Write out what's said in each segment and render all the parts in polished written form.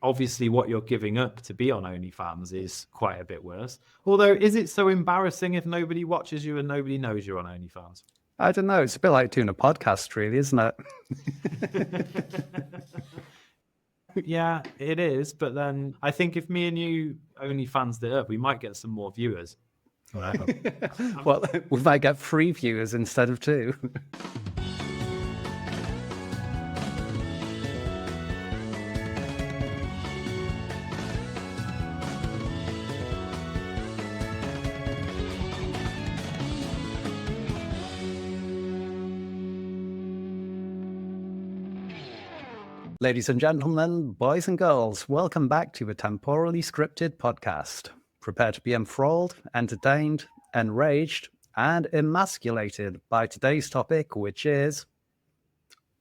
obviously what you're giving up to be on OnlyFans is quite a bit worse. Although, is it so embarrassing if nobody watches you and nobody knows you're on OnlyFans? I don't know. It's a bit like doing a podcast, really, isn't it? Yeah, it is. But then I think if me and you OnlyFans it up, we might get some more viewers. Well, we might get 3 viewers instead of 2. Ladies and gentlemen, boys and girls, welcome back to a temporally scripted podcast. Prepare to be enthralled, entertained, enraged, and emasculated by today's topic, which is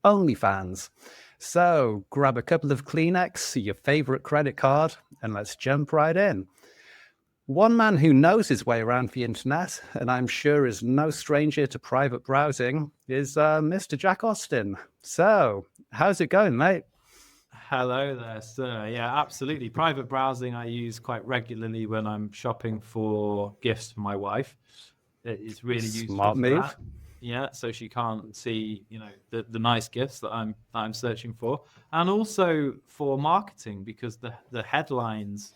OnlyFans. So grab a couple of Kleenex, your favorite credit card, and let's jump right in. One man who knows his way around the internet, and I'm sure is no stranger to private browsing, is Mr. Jack Austin. So, how's it going, mate? Hello there, sir. Yeah, absolutely. Private browsing I use quite regularly when I'm shopping for gifts for my wife. It's really useful. Smart move. That. Yeah, so she can't see, the nice gifts that I'm searching for, and also for marketing, because the headlines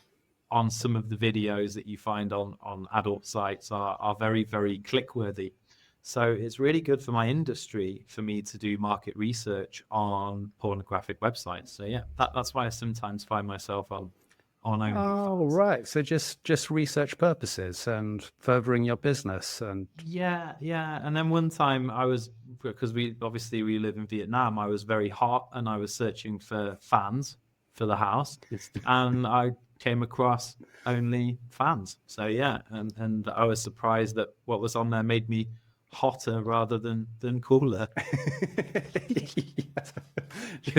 on some of the videos that you find on adult sites are very, very click-worthy. So it's really good for my industry for me to do market research on pornographic websites. So yeah, that's why I sometimes find myself on OnlyFans. Oh, right. So just research purposes and furthering your business. And yeah. And then one time because we live in Vietnam, I was very hot and I was searching for fans for the house, and I came across OnlyFans. So yeah, and I was surprised that what was on there made me hotter rather than cooler.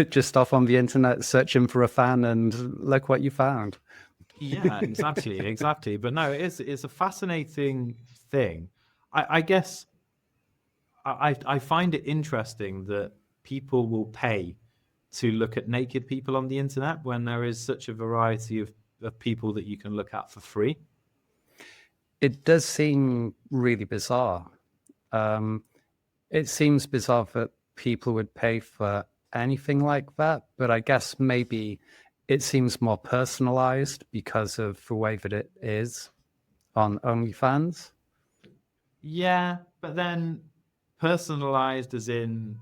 Just off on the internet searching for a fan, and look what you found. Yeah, exactly. But no, it's a fascinating thing. I guess I find it interesting that people will pay to look at naked people on the internet when there is such a variety of people that you can look at for free. It does seem really bizarre. It seems bizarre that people would pay for anything like that, but I guess maybe it seems more personalized because of the way that it is on OnlyFans. Yeah, but then personalized as in,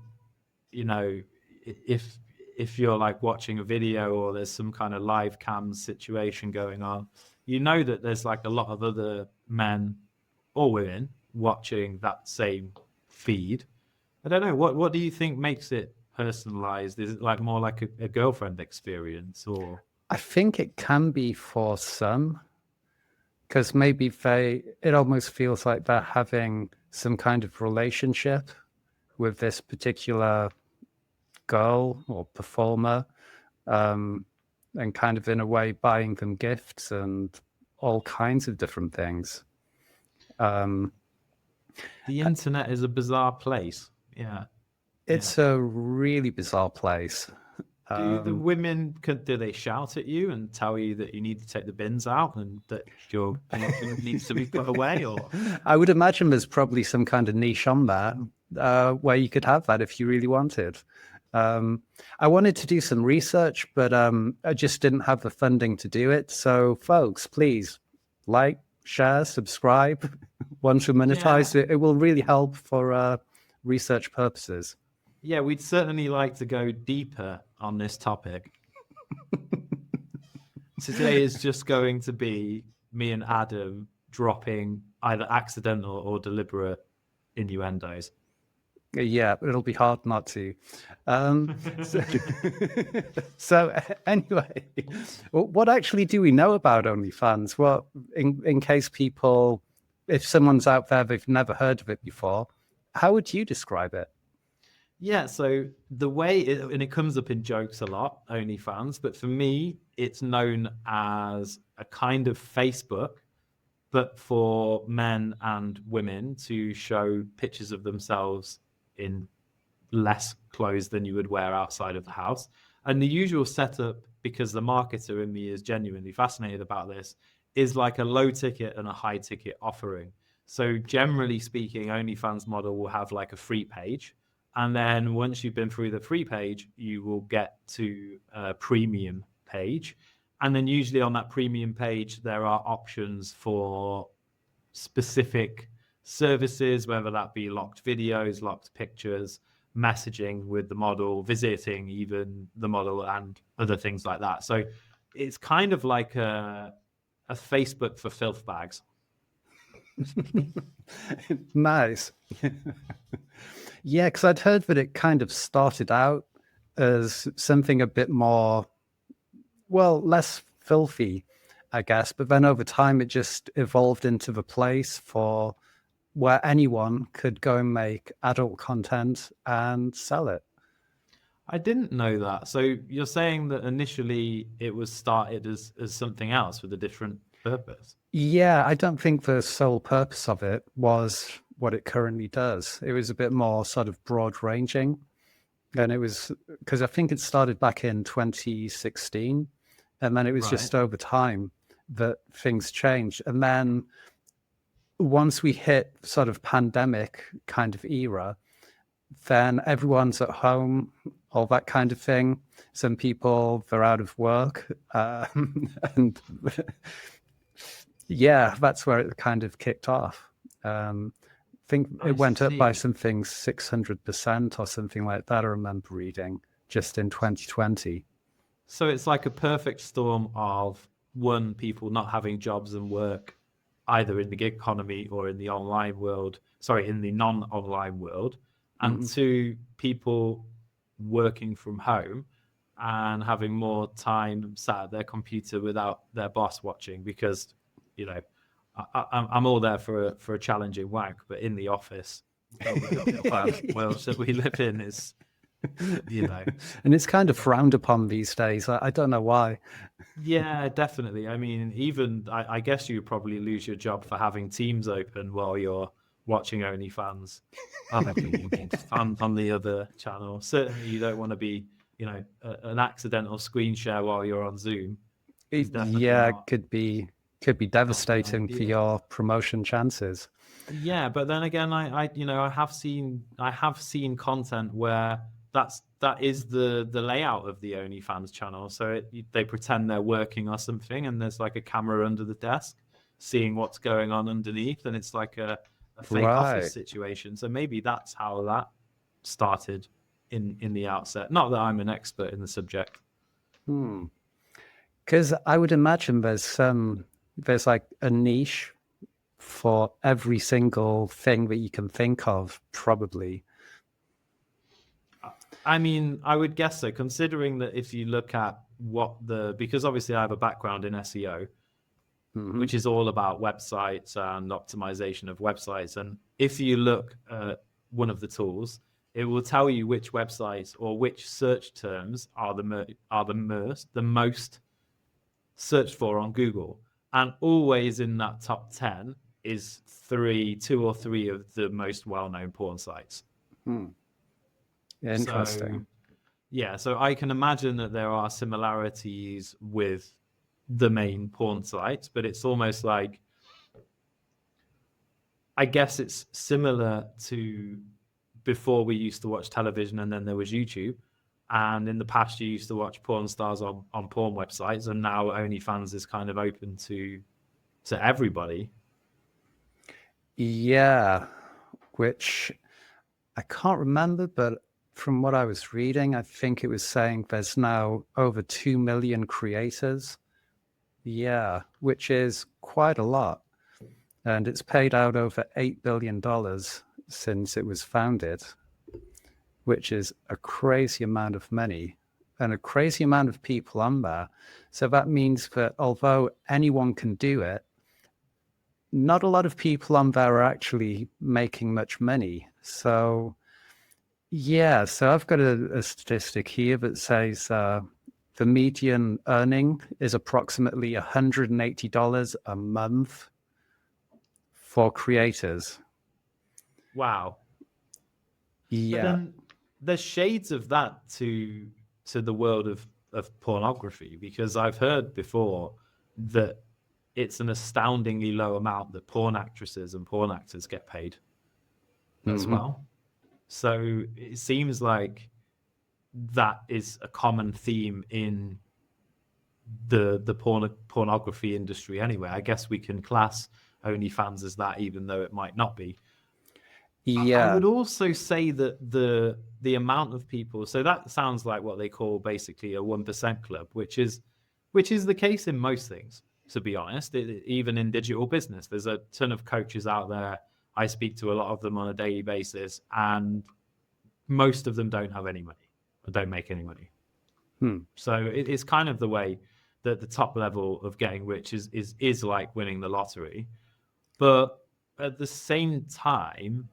if you're like watching a video or there's some kind of live cam situation going on, that there's like a lot of other men or women watching that same feed. I don't know. What do you think makes it personalized? Is it like more like a girlfriend experience, or? I think it can be for some, because maybe it almost feels like they're having some kind of relationship with this particular girl or performer, and kind of in a way buying them gifts and all kinds of different things. The internet is a bizarre place. Yeah. It's a really bizarre place. Do the women, do they shout at you and tell you that you need to take the bins out and that your connection needs to be put away? Or I would imagine there's probably some kind of niche on that where you could have that if you really wanted. I wanted to do some research, but I just didn't have the funding to do it. So, folks, please like, share, subscribe. Once we monetize it, it will really help for research purposes. Yeah, we'd certainly like to go deeper on this topic. Today is just going to be me and Adam dropping either accidental or deliberate innuendos. Yeah, it'll be hard not to. So anyway, what actually do we know about OnlyFans? Well, in case if someone's out there, they've never heard of it before, how would you describe it? Yeah, so the way and it comes up in jokes a lot, OnlyFans, but for me, it's known as a kind of Facebook, but for men and women to show pictures of themselves in less clothes than you would wear outside of the house. And the usual setup, because the marketer in me is genuinely fascinated about this, is like a low ticket and a high ticket offering. So generally speaking, OnlyFans model will have like a free page. And then once you've been through the free page, you will get to a premium page. And then usually on that premium page, there are options for specific services, whether that be locked videos, locked pictures, messaging with the model, visiting even the model, and other things like that. So it's kind of like a Facebook for filth bags. Nice. Yeah, because I'd heard that it kind of started out as something a bit more, well, less filthy, I guess. But then over time, it just evolved into the place for where anyone could go and make adult content and sell it. I didn't know that. So you're saying that initially it was started as something else with a different purpose? Yeah, I don't think the sole purpose of it was what it currently does. It was a bit more sort of broad ranging. And it was because I think it started back in 2016. And then it was Right. just over time that things changed. And then once we hit sort of pandemic kind of era, then everyone's at home, all that kind of thing. Some people, they're out of work. And yeah, that's where it kind of kicked off. I think I it went up by see. something 600% or something like that. I remember reading just in 2020. So it's like a perfect storm of one, people not having jobs and work either in the gig economy or in the online world, sorry, in the non-online world, and Mhm. two, people working from home and having more time sat at their computer without their boss watching because, you know, I'm all there for a challenging wank, but in the office, world that we live in is, you know, And it's kind of frowned upon these days. I don't know why. yeah, definitely. I mean, even I guess you probably lose your job for having Teams open while you're watching OnlyFans on the other channel. Certainly, you don't want to be, an accidental screen share while you're on Zoom. Is definitely Yeah, not could be not the devastating for idea. your promotion chances. Yeah, but then again, I have seen content where that is the layout of the OnlyFans channel. So they pretend they're working or something, and there's like a camera under the desk, seeing what's going on underneath, and it's like a fake office Right. situation. So maybe that's how that started in the outset. Not that I'm an expert in the subject. Hmm. Because I would imagine there's like a niche for every single thing that you can think of, probably. I mean, I would guess so, considering that if you look at because obviously I have a background in SEO, Hmm. which is all about websites and optimization of websites. And if you look at one of the tools, it will tell you which websites or which search terms are the most searched for on Google. And always in that top 10 is two or three of the most well-known porn sites. Hmm. So Interesting. yeah, so I can imagine that there are similarities with the main porn sites, but it's almost like, I guess it's similar to before we used to watch television and then there was YouTube. And in the past, you used to watch porn stars on porn websites, and now OnlyFans is kind of open to everybody. Yeah, which I can't remember, but from what I was reading, I think it was saying there's now over 2 million creators. Yeah, which is quite a lot. And it's paid out over $8 billion since it was founded, which is a crazy amount of money and a crazy amount of people on there. So that means that although anyone can do it, not a lot of people on there are actually making much money. So, yeah, so I've got a statistic here that says the median earning is approximately $180 a month for creators. Wow. But Yeah. then there's shades of that to to the world of pornography, because I've heard before that it's an astoundingly low amount that porn actresses and porn actors get paid as well. So it seems like that is a common theme in the pornography industry anyway. I guess we can class OnlyFans as that, even though it might not be. Yeah. I would also say that the amount of people, so that sounds like what they call basically a 1% club, which is the case in most things, to be honest. Even in digital business, there's a ton of coaches out there. I speak to a lot of them on a daily basis, and most of them don't have any money or don't make any money. So it's kind of the way that the top level of getting rich is like winning the lottery. But at the same time,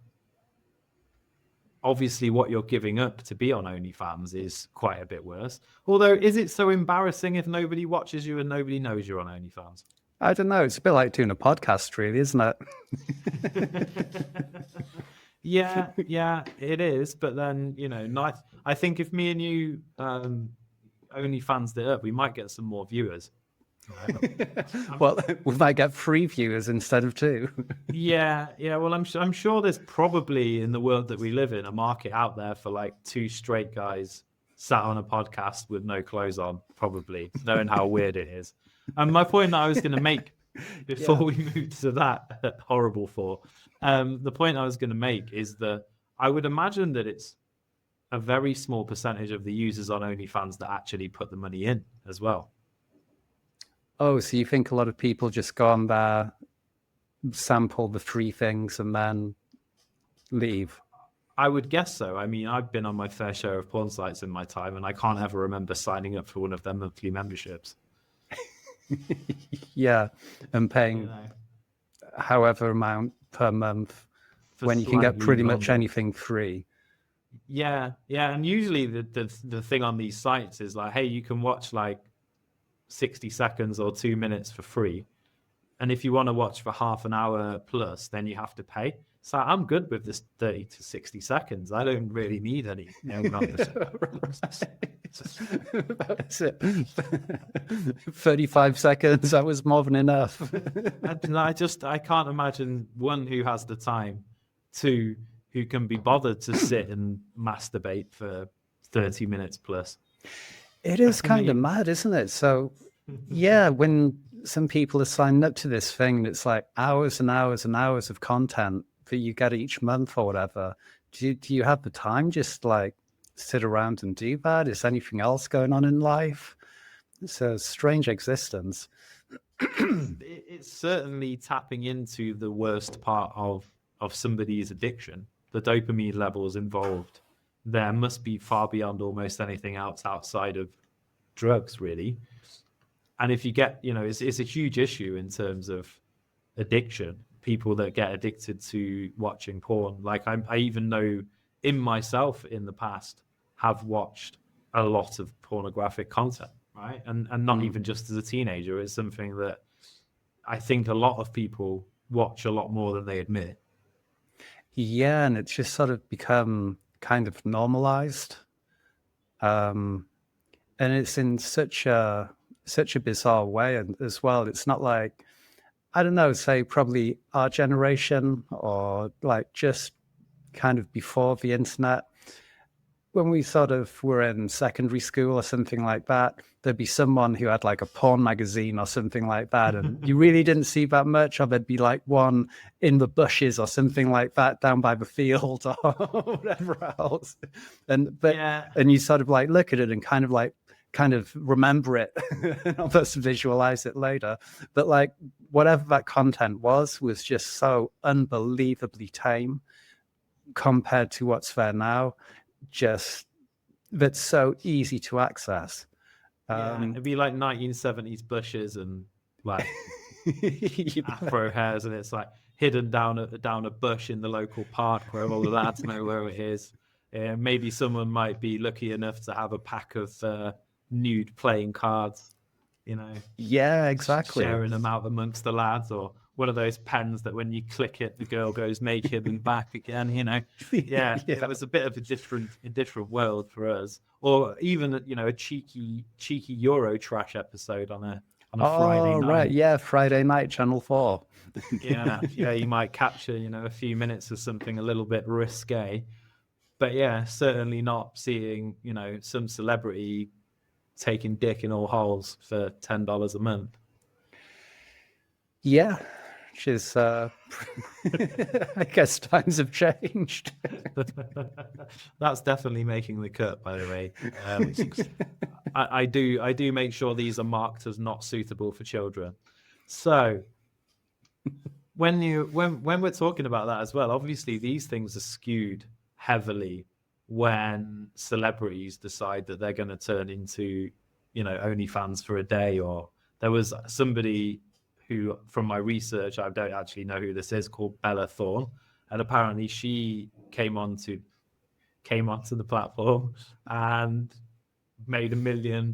obviously what you're giving up to be on OnlyFans is quite a bit worse. Although, is it so embarrassing if nobody watches you and nobody knows you're on OnlyFans? I don't know. It's a bit like doing a podcast, really, isn't it? Yeah, it is. But then, I think if me and you OnlyFans it up, we might get some more viewers. Well, we might get 3 viewers instead of 2. Yeah. Well, I'm sure there's probably, in the world that we live in, a market out there for like 2 straight guys sat on a podcast with no clothes on, probably, knowing how weird it is. And my point that I was going to make before we move to that horrible thought, the point I was going to make is that I would imagine that it's a very small percentage of the users on OnlyFans that actually put the money in as well. Oh, so you think a lot of people just go on there, sample the 3 things, and then leave? I would guess so. I mean, I've been on my fair share of porn sites in my time, and I can't ever remember signing up for one of their monthly memberships. Yeah, and paying however amount per month when you can get pretty much anything free. Yeah, and usually the thing on these sites is like, hey, you can watch like 60 seconds or 2 minutes for free, and if you want to watch for half an hour plus, then you have to pay. So I'm good with this 30 to 60 seconds. I don't really need any. That's it. 35 seconds. That was more than enough. I can't imagine, 1, who has the time, 2, who can be bothered to sit and masturbate for 30 minutes plus. It is kind of mad, isn't it? So, yeah, when some people are signing up to this thing, it's like hours and hours and hours of content that you get each month or whatever. Do you have the time just like sit around and do that? Is anything else going on in life? It's a strange existence. It's certainly tapping into the worst part of somebody's addiction. The dopamine levels involved there must be far beyond almost anything else outside of drugs, really. And if you get, it's a huge issue in terms of addiction. People that get addicted to watching porn. Like I even know in myself in the past have watched a lot of pornographic content, right? And not even just as a teenager. It's something that I think a lot of people watch a lot more than they admit. Yeah, and it's just sort of become kind of normalized. And it's in such a bizarre way as well. It's not like, I don't know, say probably our generation or like just kind of before the internet, when we sort of were in secondary school or something like that, there'd be someone who had like a porn magazine or something like that. And you really didn't see that much, or there'd be like one in the bushes or something like that down by the field or whatever else. And you sort of like look at it and kind of remember it and almost visualize it later. But like whatever that content was just so unbelievably tame compared to what's there now. Just that's so easy to access. It'd be like 1970s bushes and like afro hairs, and it's like hidden down a bush in the local park where all the lads know where it is. Maybe someone might be lucky enough to have a pack of nude playing cards, Yeah, exactly. sharing them out amongst the lads, or one of those pens that when you click it, the girl goes naked and back again. Yeah, Yeah. it was a bit of a different world for us. Or even a cheeky Euro trash episode on a Friday Oh, right. night. Yeah. Friday night, Channel 4. Yeah, you might capture a few minutes of something a little bit risque. But yeah, certainly not seeing some celebrity taking dick in all holes for $10 a month. Yeah. Which is, I guess times have changed. That's definitely making the cut, by the way. I do make sure these are marked as not suitable for children. So when we're talking about that as well, obviously these things are skewed heavily when celebrities decide that they're going to turn into OnlyFans for a day. Or there was somebody who, from my research, I don't actually know who this is, called Bella Thorne, and apparently she came onto the platform and made $1 million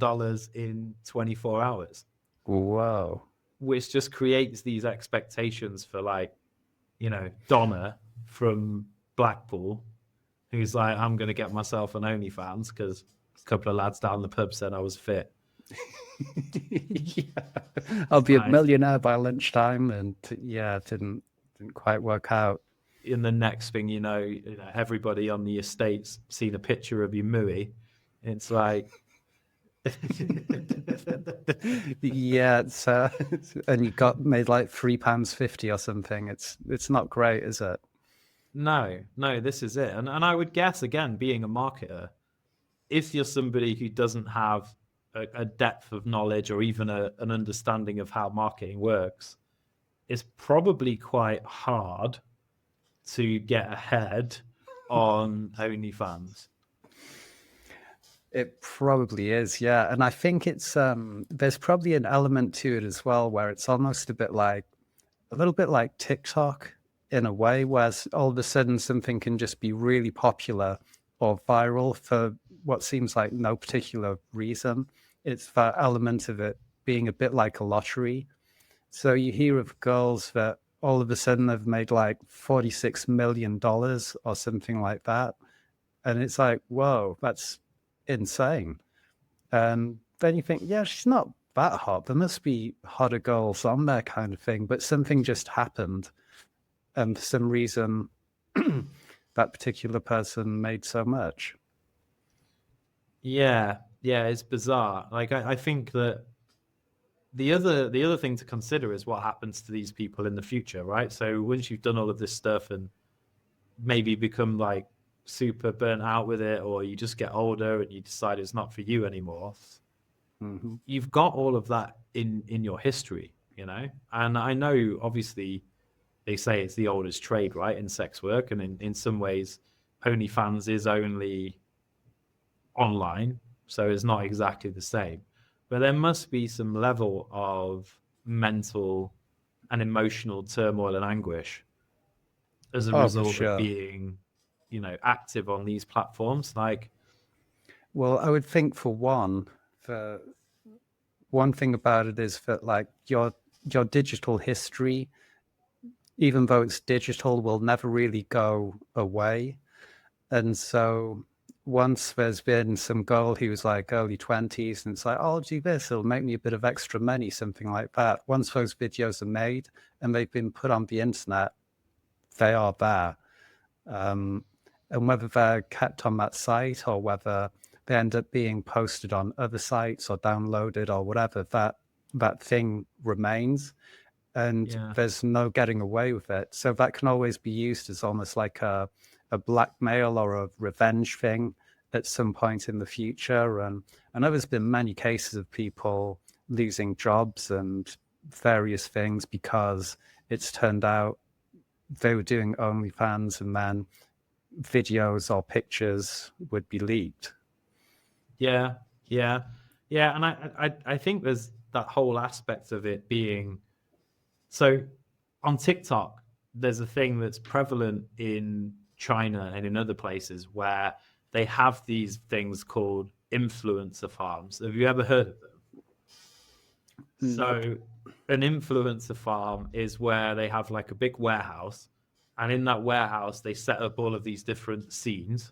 in 24 hours, Whoa. which just creates these expectations for Donna from Blackpool, who's like, I'm going to get myself an OnlyFans because a couple of lads down the pub said I was fit. Yeah. I'll be a Right. millionaire by lunchtime, and yeah, it didn't quite work out. In the next thing everybody on the estate's seen a picture of you mooey. It's like, Yeah, it's and you got made like £3.50 or something. It's not great, is it? no, this is it. And I would guess, again, being a marketer, if you're somebody who doesn't have a depth of knowledge or even an understanding of how marketing works, it's probably quite hard to get ahead on OnlyFans. It probably is, yeah. And I think it's there's probably an element to it as well where it's almost a little bit like TikTok in a way, where all of a sudden something can just be really popular or viral for what seems like no particular reason. It's that element of it being a bit like a lottery. So you hear of girls that all of a sudden have made like $46 million or something like that. And it's like, whoa, that's insane. And then you think, yeah, she's not that hot. There must be hotter girls on there, kind of thing. But something just happened. And for some reason, that particular person made so much. Yeah, it's bizarre. Like I think that the other thing to consider is what happens to these people in the future, right? So once you've done all of this stuff and maybe become like super burnt out with it, or you just get older and you decide it's not for you anymore, Mm-hmm. you've got all of that in your history, And I know obviously they say it's the oldest trade, right, in sex work, and in some ways OnlyFans is only online, so it's not exactly the same. But there must be some level of mental and emotional turmoil and anguish as a Oh, for result of sure. being, active on these platforms. Like, Well, I would think for the one thing about it is that like your digital history, even though it's digital, will never really go away. And so once there's been some girl who's like early 20s and it's like, oh, I'll do this, it'll make me a bit of extra money, something like that. Once those videos are made and they've been put on the internet, they are there. And whether they're kept on that site or whether they end up being posted on other sites or downloaded or whatever, that thing remains and yeah, there's no getting away with it. So that can always be used as almost like a blackmail or a revenge thing at some point in the future. And I know there's been many cases of people losing jobs and various things because it's turned out they were doing OnlyFans and then videos or pictures would be leaked. yeah, yeah, yeah. And I think there's that whole aspect of it being so on TikTok. There's a thing that's prevalent in China and in other places where they have these things called influencer farms. Have you ever heard of them? So an influencer farm is where they have like a big warehouse, and in that warehouse they set up all of these different scenes,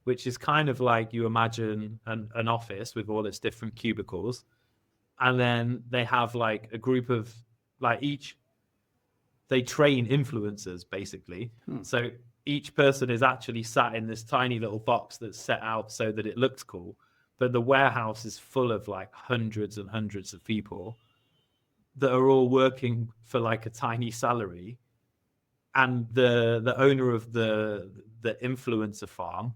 which is kind of like you imagine an office with all its different cubicles. And then they have like a group of like each they train influencers basically. So each person is actually sat in this tiny little box that's set out so that it looks cool. But the warehouse is full of like hundreds and hundreds of people that are all working for like a tiny salary. And the owner of the influencer farm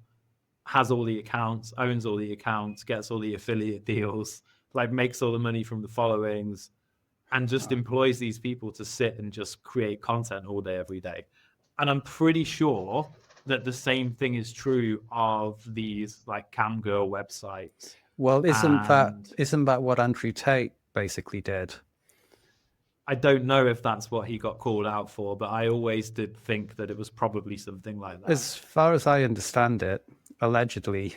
has all the accounts, owns all the accounts, gets all the affiliate deals, like makes all the money from the followings, and just employs these people to sit and just create content all day, every day. And I'm pretty sure that the same thing is true of these like cam girl websites. Well, And isn't that what Andrew Tate basically did? I don't know if that's what he got called out for, but I always did think that it was probably something like that. As far as I understand it, allegedly,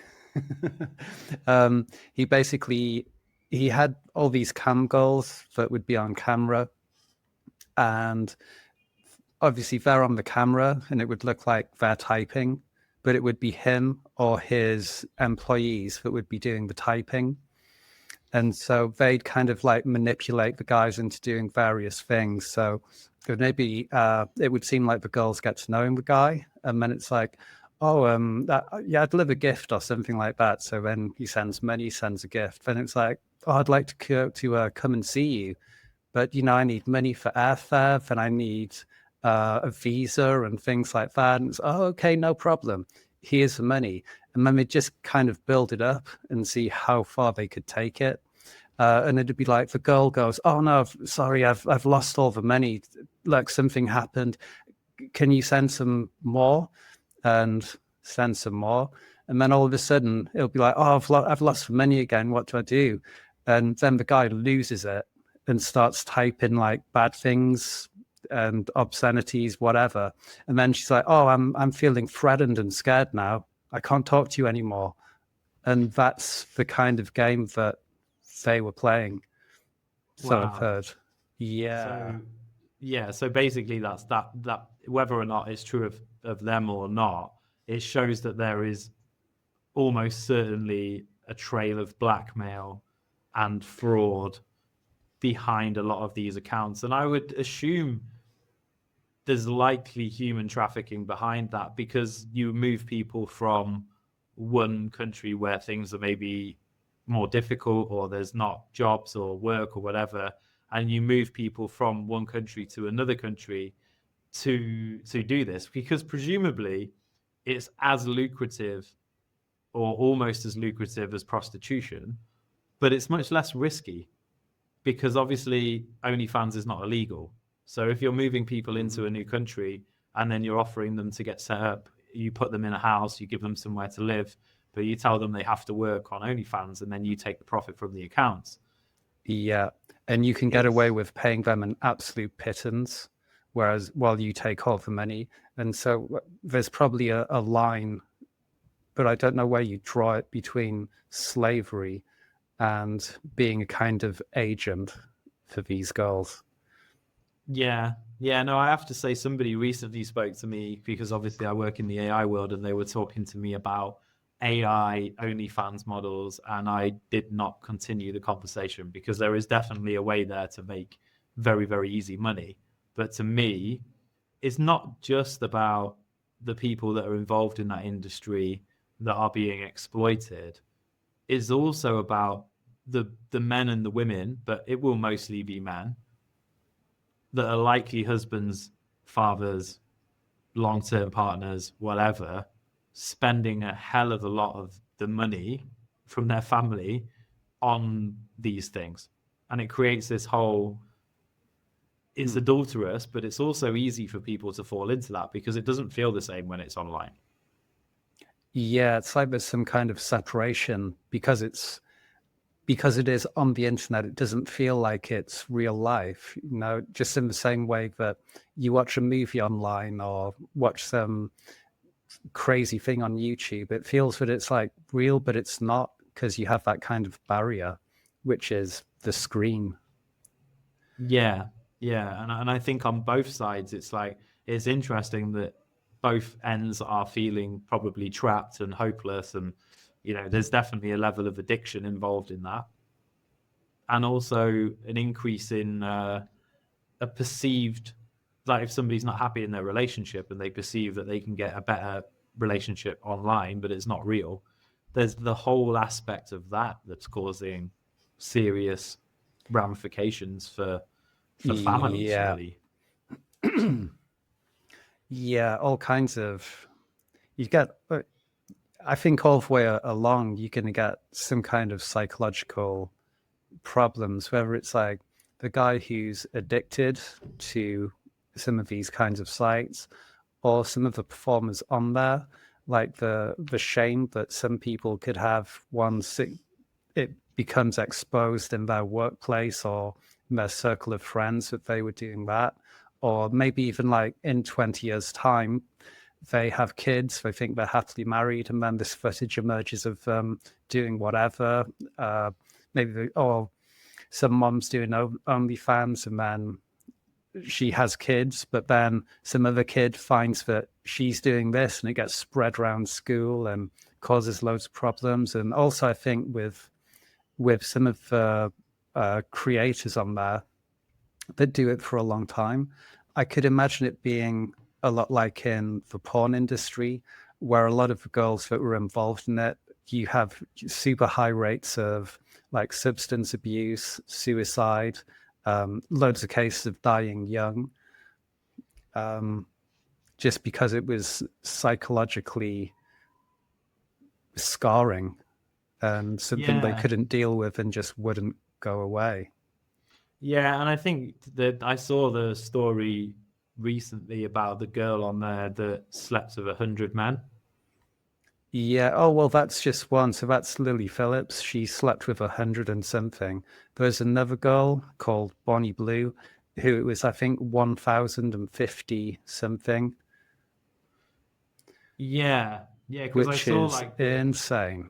he basically he had all these cam girls that would be on camera, and obviously they're on the camera, and it would look like they're typing, but it would be him or his employees that would be doing the typing. And so they'd kind of like manipulate the guys into doing various things. So maybe it would seem like the girls get to know the guy, and then it's like, oh, yeah, I'd love a gift or something like that. So then he sends money, sends a gift. Then it's like, oh, I'd like to come and see you, but I need money for airfare, and I need a visa and things like that. And it's, oh, okay, no problem. Here's the money. And then they just kind of build it up and see how far they could take it. And it'd be like the girl goes, "Oh no, sorry, I've lost all the money. Like something happened. Can you send some more?" And send some more. And then all of a sudden it'll be like, "Oh, I've lost the money again. What do I do?" And then the guy loses it and starts typing like bad things and obscenities, whatever. And then she's like, "Oh, I'm feeling threatened and scared now. I can't talk to you anymore." And that's the kind of game that they were playing. So I've Wow. heard. Yeah. So yeah, so basically that whether or not it's true of them or not, it shows that there is almost certainly a trail of blackmail and fraud behind a lot of these accounts. And I would assume there's likely human trafficking behind that, because you move people from one country where things are maybe more difficult, or there's not jobs or work or whatever, and you move people from one country to another country to do this, because presumably it's as lucrative or almost as lucrative as prostitution, but it's much less risky, because obviously OnlyFans is not illegal. So if you're moving people into a new country and then you're offering them to get set up, you put them in a house, you give them somewhere to live, but you tell them they have to work on OnlyFans, and then you take the profit from the accounts. Yeah. And you can get It's away with paying them an absolute pittance, whereas while you take all the money. And so there's probably a line, but I don't know where you draw it between slavery and being a kind of agent for these girls. yeah, no, I have to say somebody recently spoke to me, because obviously I work in the AI world, and they were talking to me about AI OnlyFans models, and I did not continue the conversation, because there is definitely a way there to make very, very easy money. But to me, it's not just about the people that are involved in that industry that are being exploited. It's also about the men and the women, but it will mostly be men, that are likely husbands, fathers, long-term partners, whatever, spending a hell of a lot of the money from their family on these things. And it creates this whole, it's adulterous, but it's also easy for people to fall into that, because it doesn't feel the same when it's online. Yeah, it's like there's some kind of separation because it is on the internet. It doesn't feel like it's real life, just in the same way that you watch a movie online or watch some crazy thing on YouTube. It feels that it's like real, but it's not, because you have that kind of barrier, which is the screen. Yeah, yeah, and I think on both sides, it's like it's interesting that both ends are feeling probably trapped and hopeless, and there's definitely a level of addiction involved in that, and also an increase in a perceived, like if somebody's not happy in their relationship and they perceive that they can get a better relationship online, but it's not real. There's the whole aspect of that that's causing serious ramifications for families, Yeah. really. Yeah, all kinds of. You get, I think, all the way along, you're going to get some kind of psychological problems, whether it's like the guy who's addicted to some of these kinds of sites, or some of the performers on there, like the shame that some people could have once it becomes exposed in their workplace or in their circle of friends that they were doing that, or maybe even like in 20 years time they have kids, they think they're happily married, and then this footage emerges of them doing whatever, or some mom's doing OnlyFans, and then she has kids, but then some other kid finds that she's doing this, and it gets spread around school and causes loads of problems. And also, I think with some of the creators on there that do it for a long time, I could imagine it being a lot like in the porn industry, where a lot of the girls that were involved in it, you have super high rates of like substance abuse, suicide, loads of cases of dying young, just because it was psychologically scarring and something they Yeah, couldn't deal with and just wouldn't go away. yeah, and I think that I saw the story recently about the girl on there that slept with 100 men. Yeah. Oh, well, that's just one. So that's Lily Phillips. She slept with 100 and something. There's another girl called Bonnie Blue, who it was, I think, 1,050 something, Yeah, yeah, because I which saw is like the insane.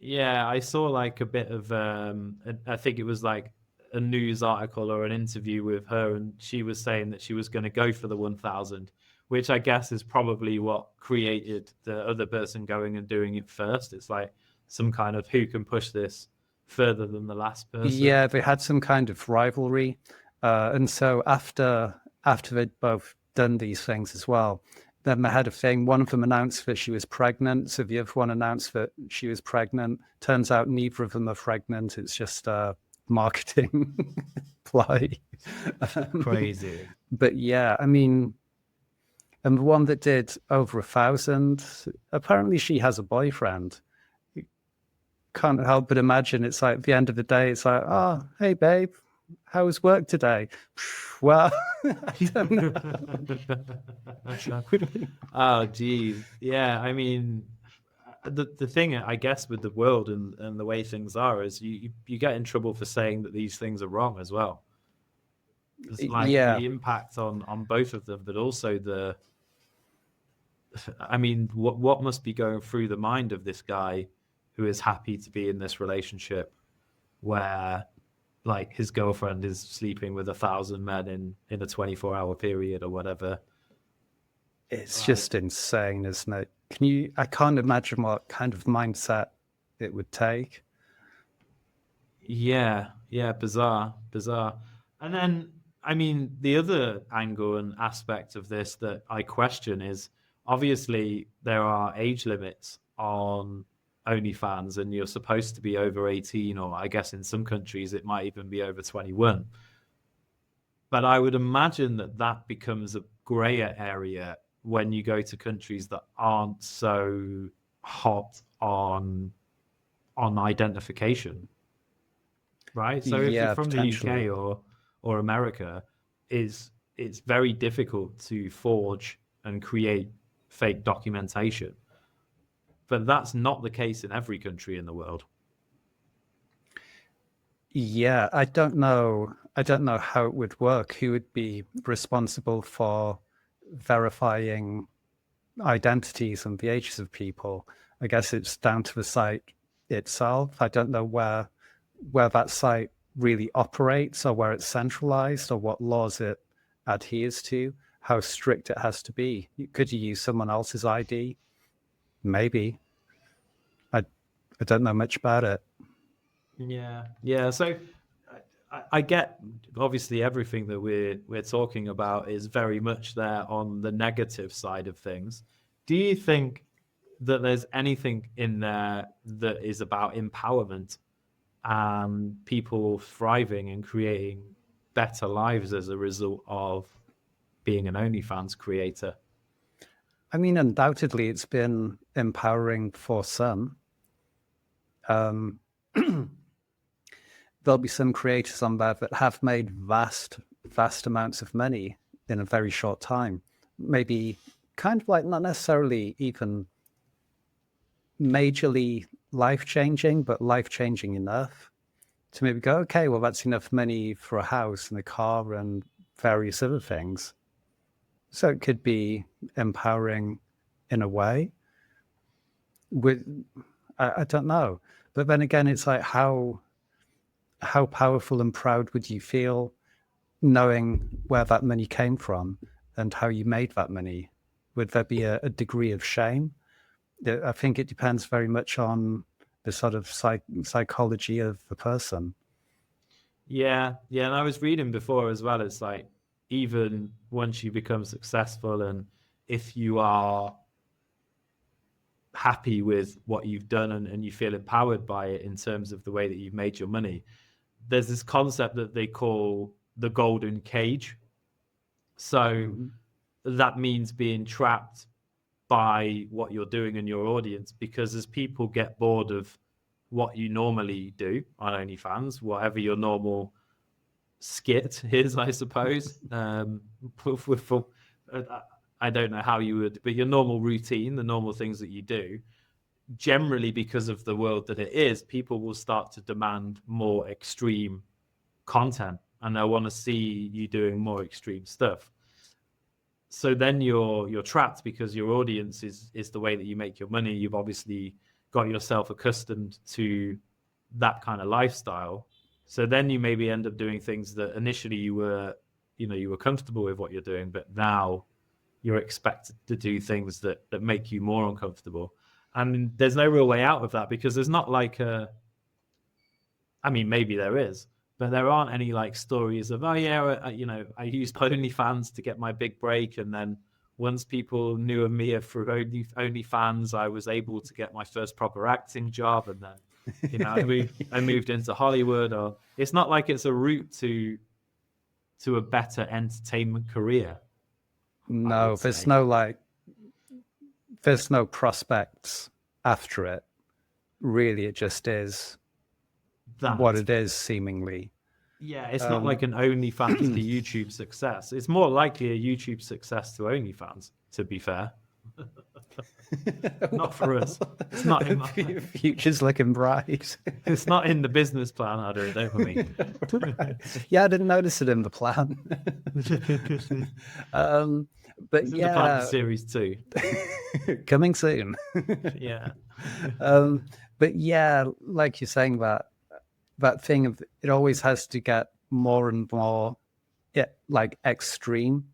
yeah, I saw like a bit of I think it was like a news article or an interview with her, and she was saying that she was going to go for the 1,000, which I guess is probably what created the other person going and doing it first. It's like some kind of who can push this further than the last person. Yeah, they had some kind of rivalry. And so after they'd both done these things as well, then they had a thing. One of them announced that she was pregnant, so the other one announced that she was pregnant. Turns out neither of them are pregnant. It's just a marketing ploy. Um, Crazy. but yeah, I mean, and the one that did over 1,000, apparently she has a boyfriend. Can't help but imagine it's like at the end of the day, it's like, oh, hey, babe, how was work today? Well, I don't know. Oh, geez. Yeah, I mean, the thing I guess with the world and the way things are is you get in trouble for saying that these things are wrong as well. It's like Yeah, the impact on both of them, but also I mean, what must be going through the mind of this guy who is happy to be in this relationship where like his girlfriend is sleeping with 1,000 men in a 24-hour period or whatever. it's Like, just insane, isn't it? I can't imagine what kind of mindset it would take. yeah, yeah, bizarre, bizarre. And then, I mean, the other angle and aspect of this that I question is obviously there are age limits on OnlyFans, and you're supposed to be over 18, or I guess in some countries it might even be over 21. But I would imagine that that becomes a grayer area when you go to countries that aren't so hot on identification, right? So if you're Yeah, from the potentially. UK or America, is it's very difficult to forge and create fake documentation. But that's not the case in every country in the world. Yeah, I don't know. I don't know how it would work. Who would be responsible for verifying identities and the ages of people? I guess it's down to the site itself. I don't know where that site really operates, or where it's centralized, or what laws it adheres to, how strict it has to be. Could you use someone else's ID? Maybe. I don't know much about it. Yeah. So I get, obviously everything that we're talking about is very much there on the negative side of things. Do you think that there's anything in there that is about empowerment and people thriving and creating better lives as a result of being an OnlyFans creator? I mean, undoubtedly, it's been empowering for some. There'll be some creators on there that have made vast amounts of money in a very short time. Maybe kind of like not necessarily even majorly life-changing, but life-changing enough to maybe go, okay, well, that's enough money for a house and a car and various other things. So it could be empowering in a way. I don't know. But then again, it's like how powerful and proud would you feel knowing where that money came from and how you made that money? Would there be a degree of shame? I think it depends very much on the sort of psychology of the person. Yeah. And I was reading before as well. It's like, even once you become successful, and if you are happy with what you've done, and you feel empowered by it in terms of the way that you've made your money, there's this concept that they call the golden cage. So that means being trapped by what you're doing in your audience, because as people get bored of what you normally do on OnlyFans, whatever your normal skit is, I suppose, I don't know how you would, but your normal routine, the normal things that you do, generally because of the world that it is, people will start to demand more extreme content, and they'll want to see you doing more extreme stuff. So then you're trapped, because your audience is the way that you make your money. You've obviously got yourself accustomed to that kind of lifestyle. So then you maybe end up doing things that initially you were comfortable with what you're doing, but now you're expected to do things that make you more uncomfortable. And there's no real way out of that, because there's not like I mean, maybe there is, but there aren't any like stories of, oh yeah, I used OnlyFans to get my big break, and then once people knew of me through OnlyFans, I was able to get my first proper acting job, and then I moved into Hollywood. Or it's not like it's a route to a better entertainment career. No, there's no prospects after it. Really, it just is what it is, seemingly. Yeah, it's not like an OnlyFans to YouTube success. It's more likely a YouTube success to OnlyFans, to be fair. Not for us. It's not in my future's looking bright. It's not in the business plan, I don't know for me. Right. Yeah, I didn't notice it in the plan. But it's in yeah, the plan for series 2. Coming soon. Yeah. But yeah, like you're saying, that thing of it always has to get more and more like extreme,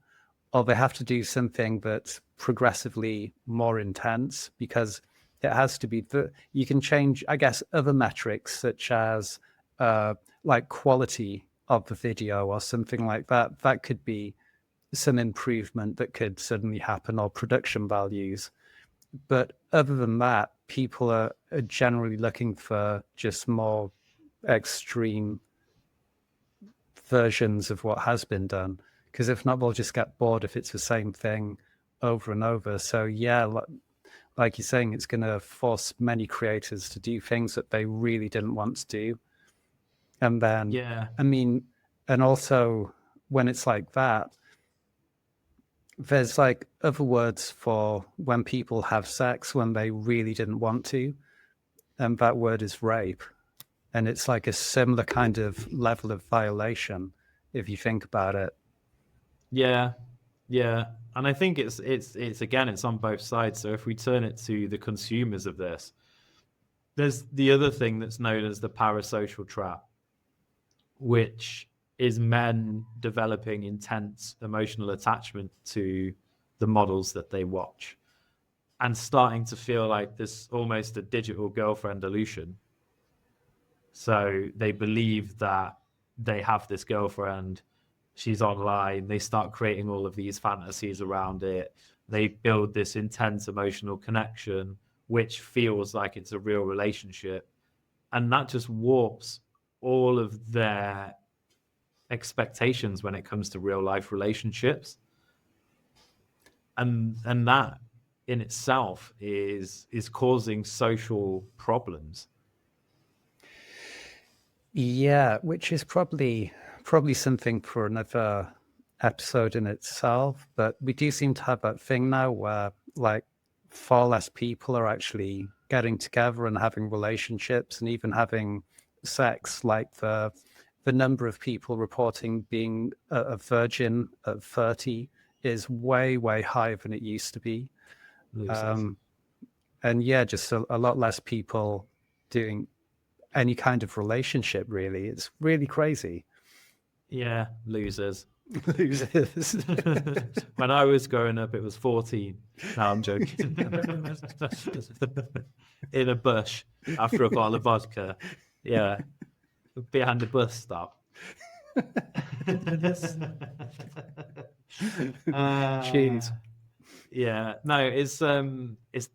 or they have to do something that's progressively more intense, because it has to be you can change, I guess, other metrics such as like quality of the video or something like that. That could be some improvement that could suddenly happen, or production values. But other than that, people are generally looking for just more extreme versions of what has been done, because if not, they'll just get bored if it's the same thing over and over. So yeah, like you're saying, it's going to force many creators to do things that they really didn't want to do. And then I mean, and also when it's like that, there's like other words for when people have sex when they really didn't want to, and that word is rape. And it's like a similar kind of level of violation, if you think about it. Yeah. And I think it's again, it's on both sides. So if we turn it to the consumers of this, there's the other thing that's known as the parasocial trap, which is men developing intense emotional attachment to the models that they watch and starting to feel like there's almost a digital girlfriend illusion. So they believe that they have this girlfriend, she's online, they start creating all of these fantasies around it. They build this intense emotional connection, which feels like it's a real relationship. And that just warps all of their expectations when it comes to real life relationships. And that in itself is causing social problems. Yeah, which is probably something for another episode in itself. But we do seem to have that thing now where like far less people are actually getting together and having relationships and even having sex. Like the number of people reporting being a virgin at 30 is way, way higher than it used to be. And yeah, just a lot less people doing any kind of relationship, really. It's really crazy. Yeah, losers. Losers. When I was growing up, it was 14. No, I'm joking. In a bush after a bottle of vodka. Yeah. Behind the bus stop. Jeez. Yeah, no, it's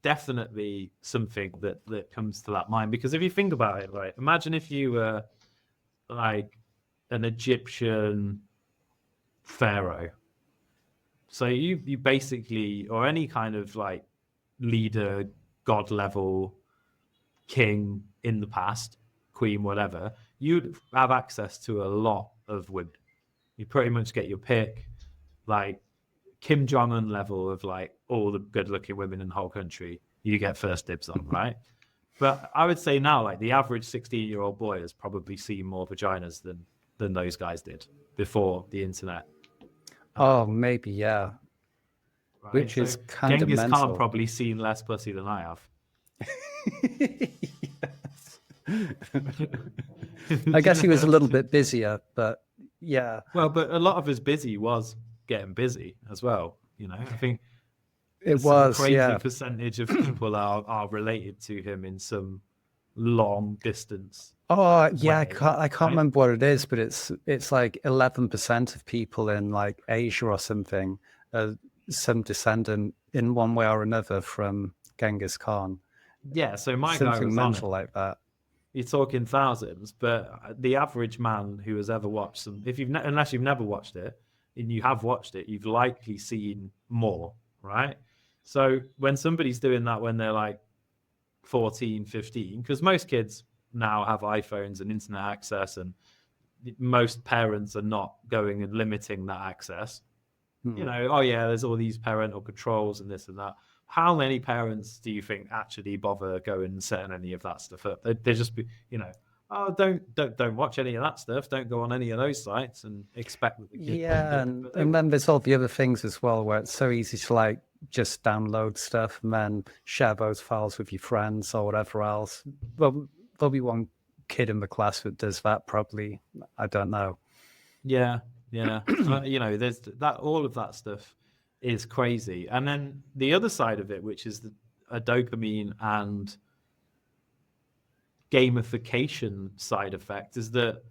definitely something that comes to that mind, because if you think about it, right, imagine if you were like an Egyptian pharaoh. So you basically, or any kind of like leader, god level king in the past, queen, whatever, you'd have access to a lot of women. You pretty much get your pick, like Kim Jong-un level of like all the good-looking women in the whole country. You get first dibs on, right? But I would say now, like the average 16-year-old boy has probably seen more vaginas than those guys did before the internet. Oh, maybe, yeah. Right? Which So is kind of Genghis Khan mental. probably seen less pussy than I have. Yes. I guess he was a little bit busier, but yeah. Well, but a lot of his busy was getting busy as well. You know, I think It a was, crazy yeah. percentage of people are related to him in some long distance. Oh, yeah, Way, I can't right? remember what it is, but it's like 11% of people in like Asia or something, some descendant in one way or another from Genghis Khan. Yeah, so my guy Something was on it. mental like that. You're talking thousands, but the average man who has ever watched some, if you've unless you've never watched it, and you have watched it, you've likely seen more, right? So when somebody's doing that when they're like 14, 15, because most kids now have iPhones and internet access, and most parents are not going and limiting that access. You know, oh yeah, there's all these parental controls and this and that. How many parents do you think actually bother going and setting any of that stuff up? They just be, you know, oh, don't watch any of that stuff. Don't go on any of those sites and expect that the kid. Yeah, and then there's all the other things as well where it's so easy to like just download stuff and then share those files with your friends or whatever else. Well, there'll be one kid in the class that does that probably. I don't know. Yeah, yeah. You know, there's that. All of that stuff is crazy. And then the other side of it, which is a dopamine and gamification side effect, is that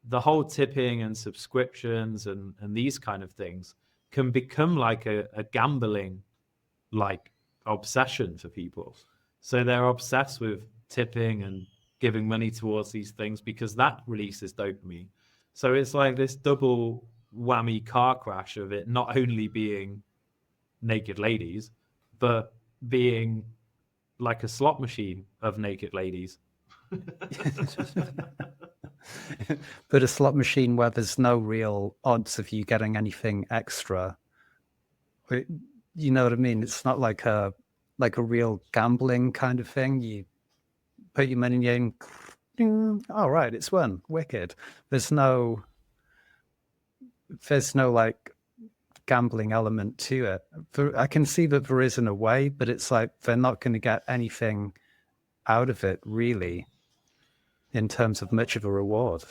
the whole tipping and subscriptions and these kind of things can become like a gambling like obsession for people. So they're obsessed with tipping and giving money towards these things because that releases dopamine. So it's like this double whammy car crash of it not only being naked ladies, but being like a slot machine of naked ladies. But a slot machine where there's no real odds of you getting anything extra. You know what I mean? It's not like a real gambling kind of thing. You put your money in, ding, all right, it's won. Wicked. There's no like gambling element to it. I can see that there is in a way, but it's like they're not going to get anything out of it really in terms of much of a reward.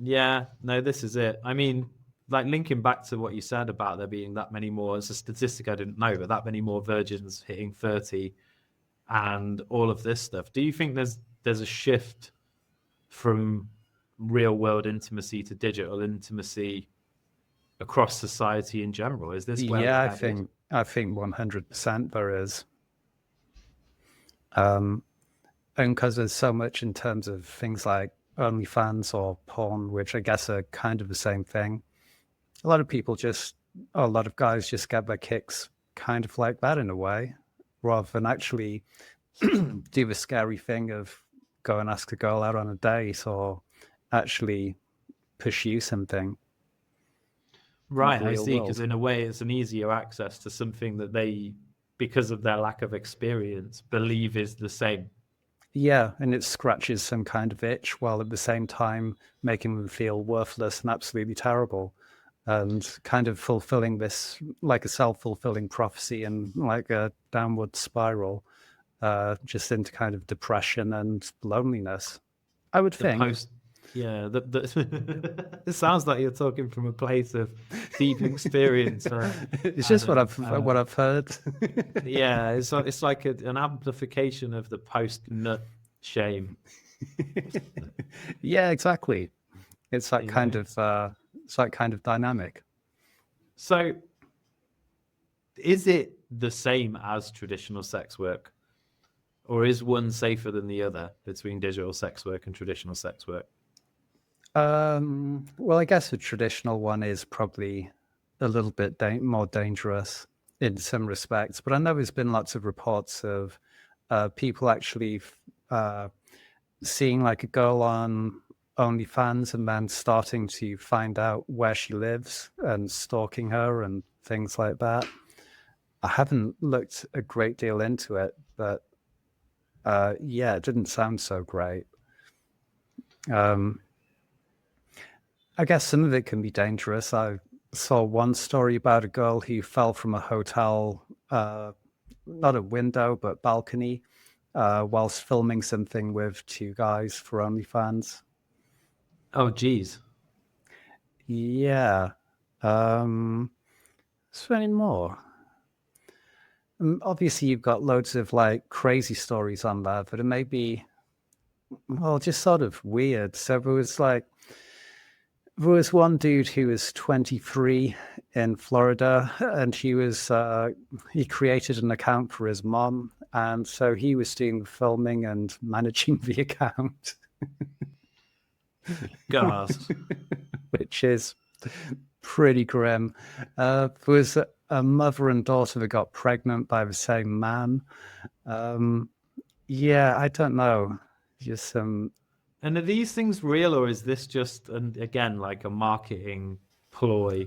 Yeah, no, this is it. I mean, like linking back to what you said about there being that many more, it's a statistic I didn't know, but that many more virgins hitting 30 and all of this stuff. Do you think there's a shift from real world intimacy to digital intimacy across society in general? Is this where we're Yeah, headed? I think 100% there is. And because there's so much in terms of things like OnlyFans or porn, which I guess are kind of the same thing. A lot of people a lot of guys just get their kicks kind of like that in a way, rather than actually do the scary thing of go and ask a girl out on a date or actually pursue something in the Right, I real see. Because world. in a way, it's an easier access to something that they, because of their lack of experience, believe is the same. Yeah, and it scratches some kind of itch while at the same time making them feel worthless and absolutely terrible, and kind of fulfilling this like a self-fulfilling prophecy and like a downward spiral, just into kind of depression and loneliness, I would The think. post, yeah, it sounds like you're talking from a place of deep experience, It's just Adam. what I've heard. Yeah, it's like an amplification of the post nut shame. Yeah, exactly. It's that You know. it's that kind of dynamic. So, is it the same as traditional sex work, or is one safer than the other between digital sex work and traditional sex work? Well, I guess the traditional one is probably a little bit more dangerous in some respects, but I know there's been lots of reports of people actually uh, seeing like a girl on OnlyFans and then starting to find out where she lives and stalking her and things like that. I haven't looked a great deal into it, but yeah, it didn't sound so great. Um, I guess some of it can be dangerous. I saw one story about a girl who fell from a hotel, not a window, but balcony, whilst filming something with two guys for OnlyFans. Oh, geez. Yeah. Is there any more? Obviously, you've got loads of like crazy stories on there that are maybe, well, just sort of weird. So there was one dude who was 23 in Florida, and he created an account for his mom, and so he was doing the filming and managing the account, Gasp. which is pretty grim. There was a mother and daughter that got pregnant by the same man. Um, yeah, I don't know. Just some And are these things real, or is this just, again, like a marketing ploy?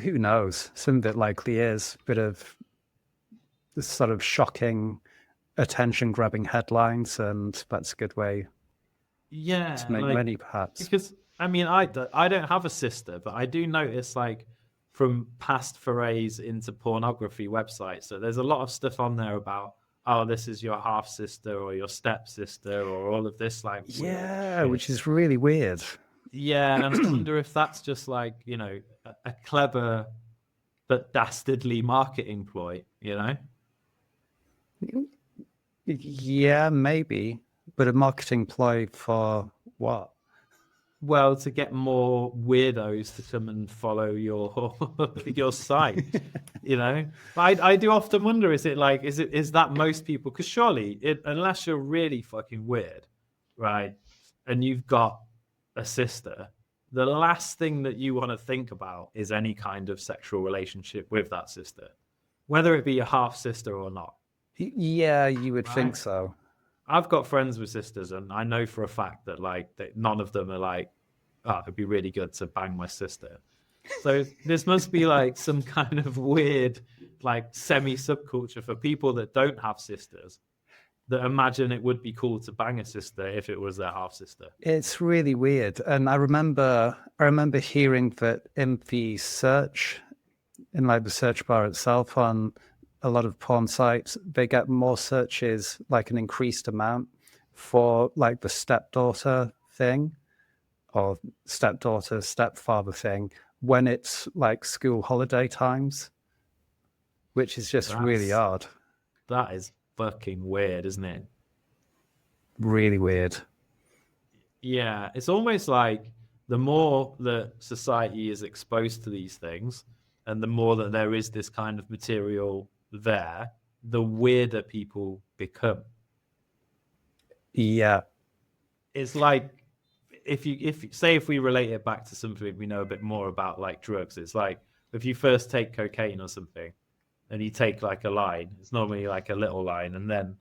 who knows? Some of it likely is a bit of this sort of shocking, attention grabbing headlines, and that's a good way to Yeah, make like, money, perhaps. because I mean, I don't have a sister, but I do notice, like, from past forays into pornography websites, that there's a lot of stuff on there about, oh, this is your half sister or your stepsister or all of this like weird Yeah, which shit. is really weird. Yeah, and I wonder if that's just like, a clever but dastardly marketing ploy, you know? Yeah, maybe, but a marketing ploy for what? Well, to get more weirdos to come and follow your your site, you know. But I do often wonder: is that most people? Because surely, unless you're really fucking weird, right, and you've got a sister, the last thing that you want to think about is any kind of sexual relationship with that sister, whether it be a half sister or not, Yeah, you would think right? so. I've got friends with sisters, and I know for a fact that none of them are like, oh, it'd be really good to bang my sister. So this must be like some kind of weird, like semi subculture for people that don't have sisters that imagine it would be cool to bang a sister if it was their half sister. It's really weird, and I remember hearing that in the search, in like the search bar itself on a lot of porn sites, they get more searches, like an increased amount for like the stepdaughter thing or stepdaughter, stepfather thing when it's like school holiday times, which is just really That's odd, that is fucking weird, isn't it? really weird. Yeah, it's almost like the more that society is exposed to these things, and the more that there is this kind of material there, the weirder people become. Yeah, It's like if we relate it back to something we know a bit more about, like drugs, it's like if you first take cocaine or something and you take like a line, it's normally like a little line, and then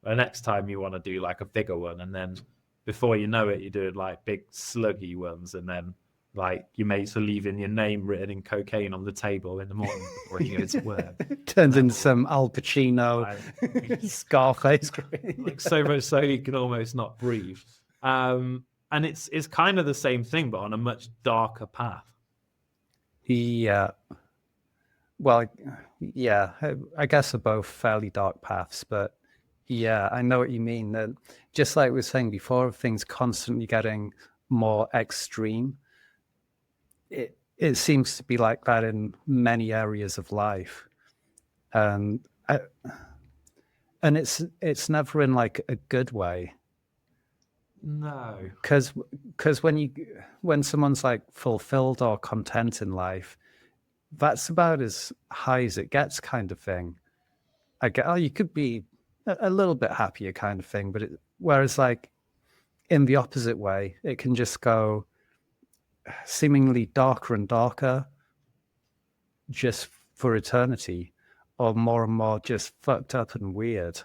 the next time you want to do like a bigger one, and then before you know it, you're doing like big sluggy ones, and then like your mates are leaving your name written in cocaine on the table in the morning before you go to work. turns Then into some Al Pacino, like, Scarface. like so much so you can almost not breathe. And it's kind of the same thing, but on a much darker path. Yeah. Well, yeah, I guess they're both fairly dark paths, but yeah, I know what you mean. That just like we were saying before, things constantly getting more extreme. It seems to be like that in many areas of life, and I, and it's never in like a good way. No. Because when someone's like fulfilled or content in life, that's about as high as it gets, kind of thing. I get, oh, you could be a little bit happier, kind of thing, but whereas like in the opposite way, it can just go seemingly darker and darker just for eternity, or more and more just fucked up and weird.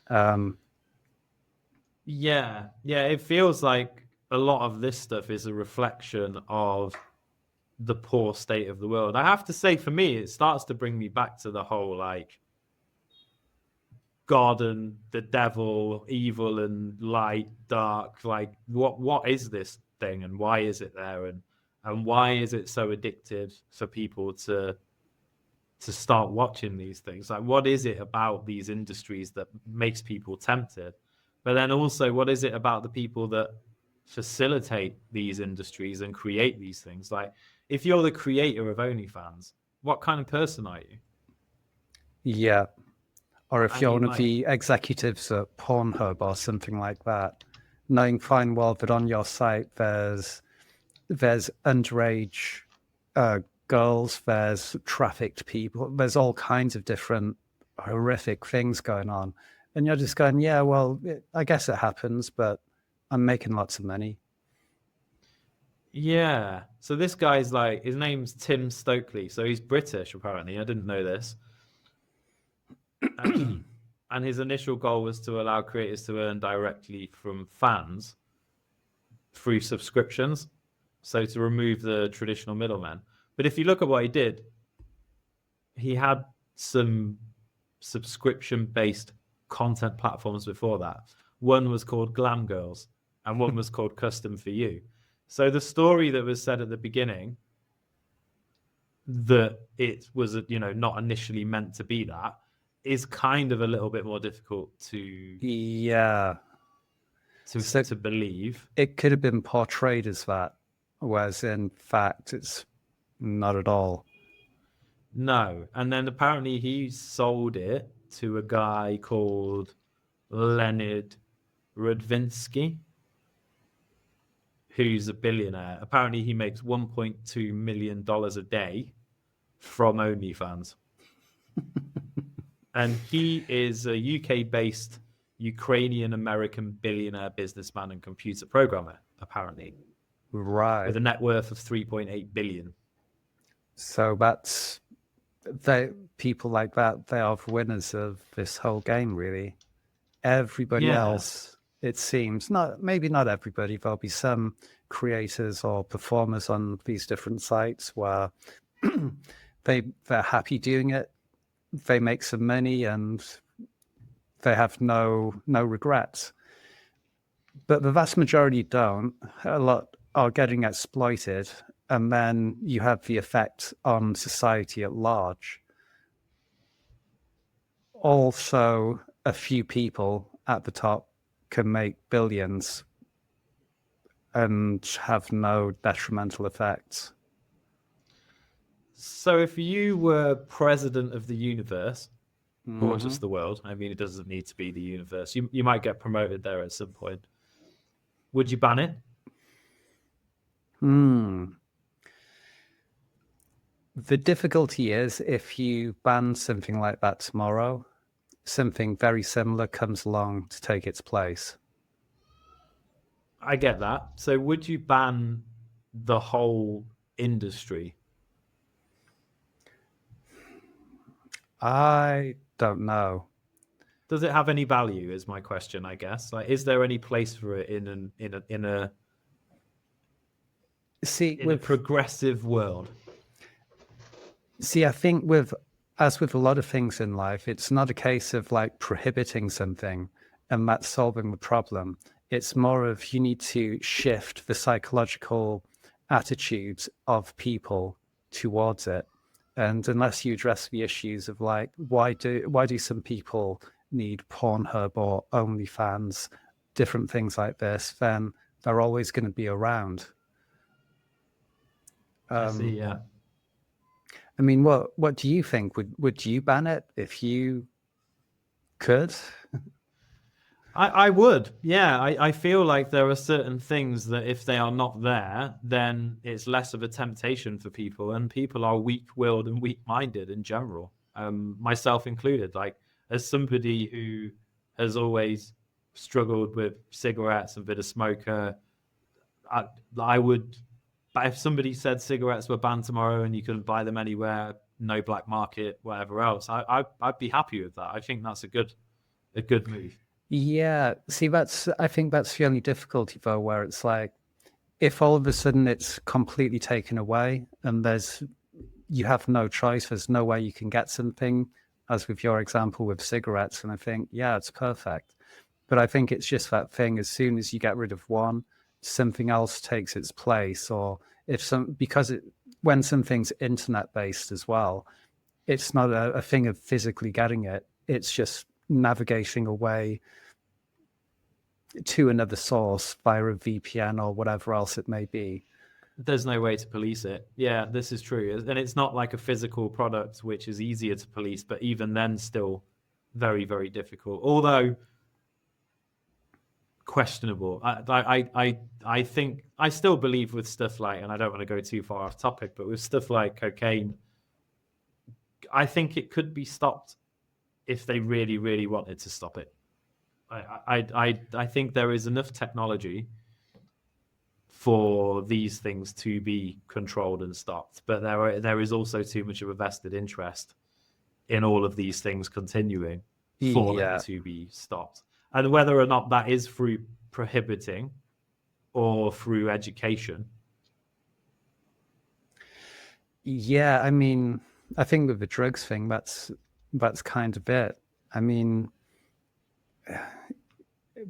Um, Yeah, yeah, it feels like a lot of this stuff is a reflection of the poor state of the world. I have to say, for me, it starts to bring me back to the whole like God and the devil, evil and light, dark. Like, what is this thing, and why is it there, and why is it so addictive for people to start watching these things? Like, what is it about these industries that makes people tempted? But then also, what is it about the people that facilitate these industries and create these things? Like, if you're the creator of OnlyFans, what kind of person are you? yeah. Or if I you're one mean, of like, the executives at Pornhub or something like that, knowing fine well that on your site there's underage girls, there's trafficked people, there's all kinds of different horrific things going on, and you're just going, yeah, well, I guess it happens, but I'm making lots of money. yeah. So this guy's like, his name's Tim Stokely. So he's British, apparently. I didn't know this. And his initial goal was to allow creators to earn directly from fans through subscriptions. So to remove the traditional middleman. But if you look at what he did, he had some subscription based content platforms before that. One was called Glam Girls and one was called Custom for You. So the story that was said at the beginning, that it was, not initially meant to be that, is kind of a little bit more difficult Yeah, so to believe. it could have been portrayed as that, whereas in fact it's not at all. No. And then apparently he sold it to a guy called Leonard Rudvinsky, who's a billionaire. Apparently he makes $1.2 million a day from OnlyFans. And he is a UK based Ukrainian American billionaire businessman and computer programmer, apparently, Right. with a net worth of 3.8 billion. So that's they people like that, they are the winners of this whole game, really. Everybody Yeah. else, it seems, not maybe not everybody, there'll be some creators or performers on these different sites where they're happy doing it, they make some money and they have no regrets. But the vast majority don't. A lot are getting exploited, and then you have the effect on society at large. Also, a few people at the top can make billions, and have no detrimental effects. So if you were president of the universe, or Mhm. just the world, I mean, it doesn't need to be the universe. You might get promoted there at some point. Would you ban it? Hmm. The difficulty is if you ban something like that tomorrow, something very similar comes along to take its place. I get that. So would you ban the whole industry? I don't know. Does it have any value? Is my question, I guess. Like, is there any place for it See, in a progressive world? I think as with a lot of things in life, it's not a case of like prohibiting something and that's solving the problem. It's more of you need to shift the psychological attitudes of people towards it. And unless you address the issues of like why do some people need Pornhub or OnlyFans, different things like this, then they're always going to be around. I see. Yeah. I mean, what do you think? Would you ban it if you could? I would, yeah. I feel like there are certain things that if they are not there, then it's less of a temptation for people, and people are weak-willed and weak-minded in general, myself included. Like, as somebody who has always struggled with cigarettes and been a smoker, I, I would. But if somebody said cigarettes were banned tomorrow and you couldn't buy them anywhere, no black market, whatever else, I'd be happy with that. I think that's a good move. Yeah, see, I think that's the only difficulty though, where it's like if all of a sudden it's completely taken away and you have no choice, there's no way you can get something, as with your example with cigarettes, and I think, yeah, it's perfect. But I think it's just that thing, as soon as you get rid of one, something else takes its place, or if some because when something's internet based as well, it's not a thing of physically getting it. It's just navigating away to another source via a VPN or whatever else it may be. There's no way to police it. Yeah, this is true. And it's not like a physical product, which is easier to police, but even then, still very, very difficult. Although questionable. I think I still believe with stuff like, and I don't want to go too far off topic, but with stuff like cocaine, I think it could be stopped if they really, really wanted to stop it. I think there is enough technology for these things to be controlled and stopped. But there is also too much of a vested interest in all of these things continuing for them Yeah. to be stopped. And whether or not that is through prohibiting or through education. Yeah, I mean, I think with the drugs thing, that's kind of it. I mean,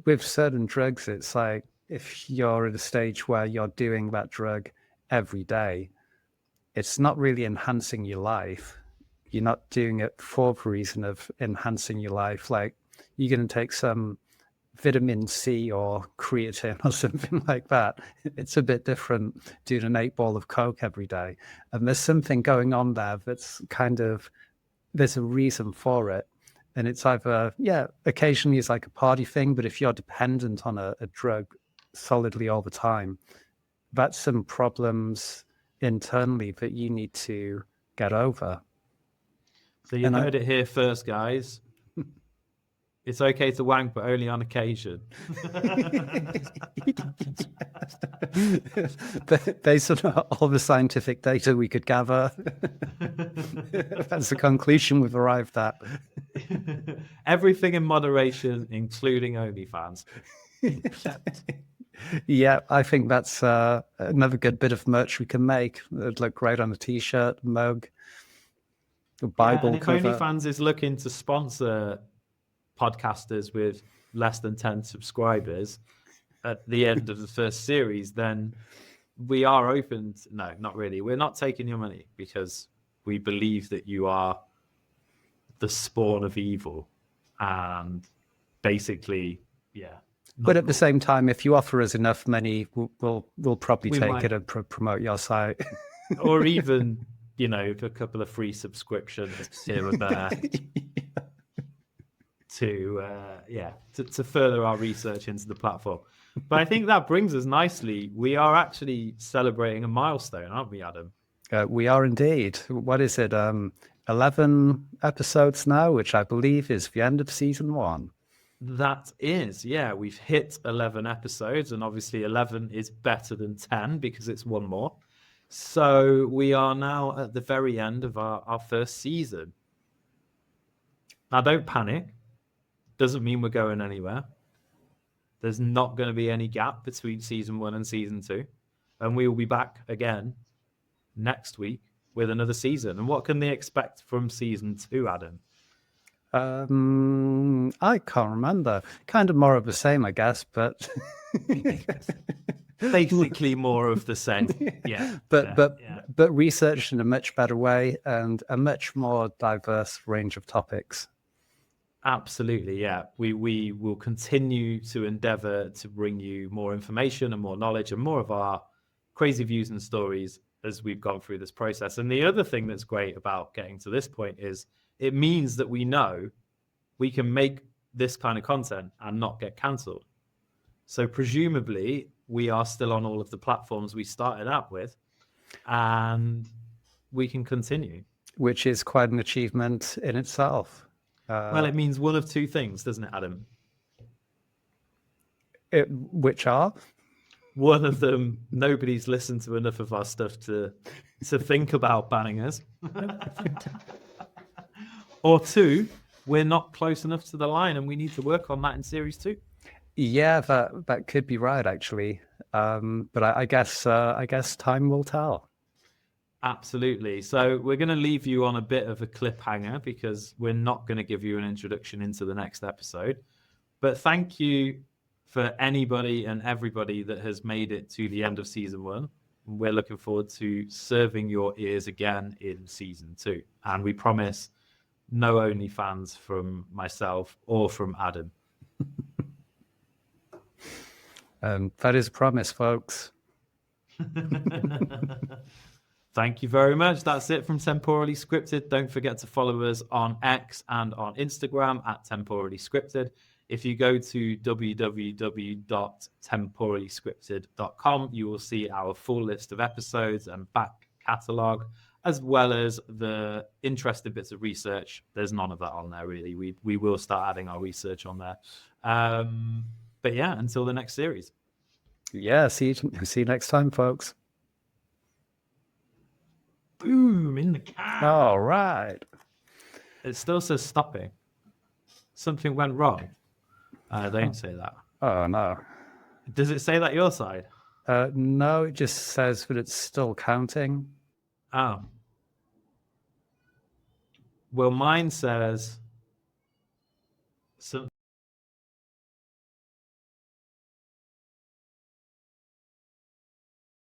with certain drugs, it's like if you're at a stage where you're doing that drug every day, it's not really enhancing your life. You're not doing it for the reason of enhancing your life. Like you're going to take some vitamin C or creatine or something like that. It's a bit different doing an 8 ball of Coke every day. And there's something going on there that's kind of, there's a reason for it. And it's either, yeah, occasionally it's like a party thing, but if you're dependent on a drug solidly all the time, that's some problems internally that you need to get over. So you And I, heard it here first, guys. It's okay to wank, but only on occasion. based on all the scientific data we could gather, that's the conclusion we've arrived at. Everything in moderation, including OnlyFans. Yeah, I think that's another good bit of merch we can make. It'd look great on a t-shirt, mug, a Yeah, and Bible if cover. OnlyFans is looking to sponsor podcasters with less than 10 subscribers at the end of the first series, then we are open. No, not really. We're not taking your money because we believe that you are the spawn of evil. And basically, yeah. But at the same time, if you offer us enough money, we'll probably We take might. it and promote your site. Or even, you know, a couple of free subscriptions here and there to further our research into the platform. But I think that brings us nicely. We are actually celebrating a milestone, aren't we, Adam? We are indeed. What is it? 11 episodes now, which I believe is the end of season 1. That is, yeah, we've hit 11 episodes, and obviously 11 is better than 10 because it's one more. So we are now at the very end of our first season. Now, don't panic. Doesn't mean we're going anywhere. There's not going to be any gap between season 1 and season 2. And we will be back again next week with another season. And what can they expect from season 2, Adam? I can't remember. Kind of more of the same, I guess, but basically more of the same. Yeah. But researched in a much better way and a much more diverse range of topics. Absolutely, yeah. We will continue to endeavor to bring you more information and more knowledge and more of our crazy views and stories as we've gone through this process. And the other thing that's great about getting to this point is it means that we know we can make this kind of content and not get cancelled. So presumably we are still on all of the platforms we started out with, and we can continue. Which is quite an achievement in itself. Well, it means one of two things, doesn't it, Adam? Which are? One of them, nobody's listened to enough of our stuff to think about banning us. Or 2, we're not close enough to the line and we need to work on that in series 2. Yeah, that could be right, actually. But I guess time will tell. Absolutely. So we're going to leave you on a bit of a cliffhanger because we're not going to give you an introduction into the next episode. But thank you for anybody and everybody that has made it to the end of season 1. We're looking forward to serving your ears again in season 2. And we promise no OnlyFans from myself or from Adam. That is a promise, folks. Thank you very much. That's it from Temporally Scripted. Don't forget to follow us on X and on Instagram at Temporally Scripted. If you go to www.temporallyscripted.com, you will see our full list of episodes and back catalogue, as well as the interesting bits of research. There's none of that on there, really. We will start adding our research on there. But yeah, until the next series. Yeah, see you next time, folks. Boom, in the can. All right. It still says stopping. Something went wrong. Don't say that. Oh, no. Does it say that your side? No, it just says that it's still counting. Oh. Well, mine says...